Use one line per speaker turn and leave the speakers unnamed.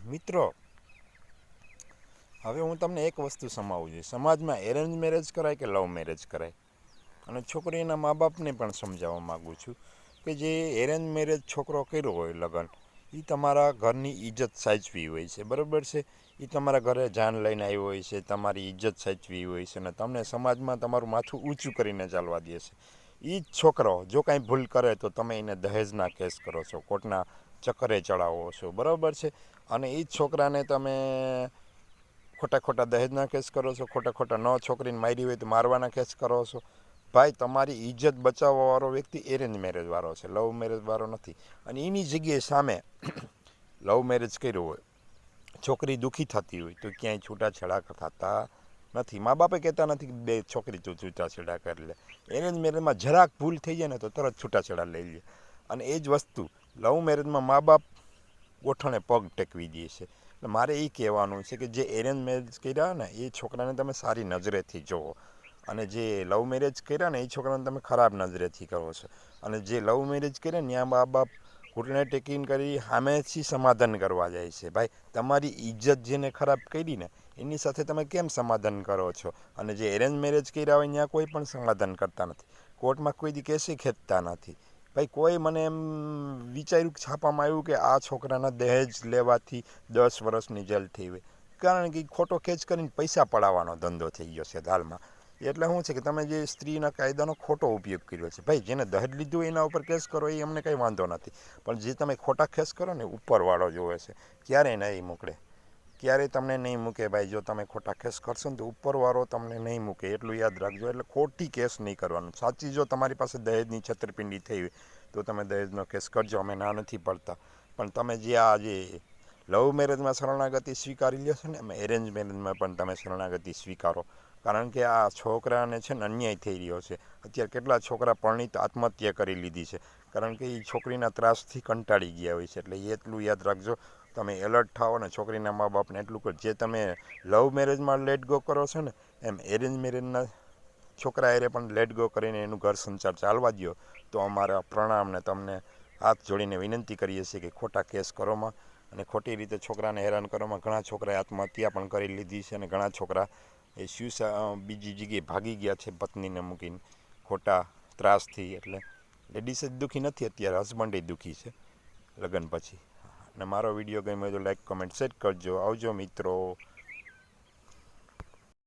મિત્રો, હવે હું તમને એક વસ્તુ સમાવું છું. સમાજમાં એરેન્જ મેરેજ કરાય કે લવ મેરેજ કરાય, અને છોકરીના મા બાપને પણ સમજાવવા માગું છું કે જે એરેન્જ મેરેજ છોકરો કર્યો હોય લગ્ન, એ તમારા ઘરની ઇજ્જત સાચવી હોય છે, બરાબર છે. એ તમારા ઘરે જાન લઈને આવ્યો હોય છે, તમારી ઇજ્જત સાચવી હોય છે, અને તમને સમાજમાં તમારું માથું ઊંચું કરીને ચાલવા દે છે. એ જ છોકરો જો કાંઈ ભૂલ કરે તો તમે એને દહેજના કેસ કરો છો, કોર્ટના ચક્કરે ચડાવો છો, બરાબર છે. અને એ જ છોકરાને તમે ખોટા ખોટા દહેજના કેસ કરો છો, ખોટા ખોટા ન છોકરીને મારી હોય તો મારવાના કેસ કરો છો. ભાઈ, તમારી ઇજ્જત બચાવવાવાળો વ્યક્તિ એરેન્જ મેરેજવાળો છે, લવ મેરેજવાળો નથી. અને એની જગ્યાએ સામે લવ મેરેજ કર્યું હોય, છોકરી દુઃખી થતી હોય તો ક્યાંય છૂટાછેડા થતા નથી. મા બાપે કહેતા નથી કે બે છોકરી તું છૂટાછેડા કરી લે. એરેન્જ મેરેજમાં જરાક ભૂલ થઈ જાય ને તો તરત છૂટાછેડા લઈ લે. અને એ જ વસ્તુ લવ મેરેજમાં મા બાપ ગોઠણે પગ ટેકવી દે છે. એટલે મારે એ કહેવાનું છે કે જે એરેન્જ મેરેજ કર્યા ને એ છોકરાને તમે સારી નજરેથી જુઓ, અને જે લવ મેરેજ કર્યા ને એ છોકરાને તમે ખરાબ નજરેથી કરો છો. અને જે લવ મેરેજ કર્યા ને ત્યાં મા બાપ ઘૂંટણે ટેકીને કરી સામેથી સમાધાન કરવા જાય છે. ભાઈ, તમારી ઇજ્જત જેને ખરાબ કરી ને એની સાથે તમે કેમ સમાધાન કરો છો? અને જે એરેન્જ મેરેજ કર્યા હોય ત્યાં કોઈ પણ સમાધાન કરતા નથી, કોર્ટમાં કોઈ દી કેસી ખેંચતા નથી. ભાઈ, કોઈ મને એમ વિચાર્યું છાપામાં આવ્યું કે આ છોકરાના દહેજ લેવાથી 10 વર્ષની જેલ થઈ હોય, કારણ કે ખોટો કેસ કરીને પૈસા પડાવવાનો ધંધો થઈ ગયો છે હાલમાં. એટલે શું છે કે તમે જે સ્ત્રીના કાયદાનો ખોટો ઉપયોગ કર્યો છે. ભાઈ, જેને દહેજ લીધું એના ઉપર કેસ કરો એ અમને કંઈ વાંધો નથી, પણ જે તમે ખોટા કેસ કરો ને ઉપરવાળો જોવે છે, ક્યારેય નહીં મોકલે, ક્યારેય તમને નહીં મૂકે. ભાઈ, જો તમે ખોટા કેસ કરશો ને તો ઉપરવાળો તમને નહીં મૂકે, એટલું યાદ રાખજો. એટલે ખોટી કેસ નહીં કરવાનું. સાચી જો તમારી પાસે દહેજની છેતરપિંડી થઈ હોય તો તમે દહેજનો કેસ કરજો, અમે ના નથી પડતા. પણ તમે જે આ જે લવ મેરેજમાં શરણાગતિ સ્વીકારી લ્યો છો ને, એમ એરેન્જ મેરેજમાં પણ તમે શરણાગતિ સ્વીકારો. કારણ કે આ છોકરાને છે ને અન્યાય થઈ રહ્યો છે. અત્યારે કેટલા છોકરા પરણિત આત્મહત્યા કરી લીધી છે, કારણ કે એ છોકરીના ત્રાસથી કંટાળી ગયા હોય છે. એટલે એટલું યાદ રાખજો, તમે એલર્ટ થાઓ ને છોકરીના મા બાપને એટલું કરો. જે તમે લવ મેરેજમાં લેટ ગો કરો છો ને, એમ એરેન્જ મેરેજના છોકરા એરે પણ લેટ ગો કરીને એનું ઘર સંસાર ચાલવા દો. તો અમારા પ્રણામને તમને હાથ જોડીને વિનંતી કરીએ છીએ કે ખોટા કેસ કરોમાં અને ખોટી રીતે છોકરાને હેરાન કરવામાં. ઘણા છોકરાએ આત્મહત્યા પણ કરી લીધી છે, અને ઘણા છોકરા એ બીજી જગ્યાએ ભાગી ગયા છે પત્નીને મૂકીને ખોટા ત્રાસથી. એટલે લેડીઝ જ દુઃખી નથી, અત્યારે હસબન્ડ દુઃખી છે લગ્ન પછી. અને મારો વિડીયો ગમ્યો હોય તો લાઈક, કમેન્ટ, શેર કરજો. આવજો મિત્રો.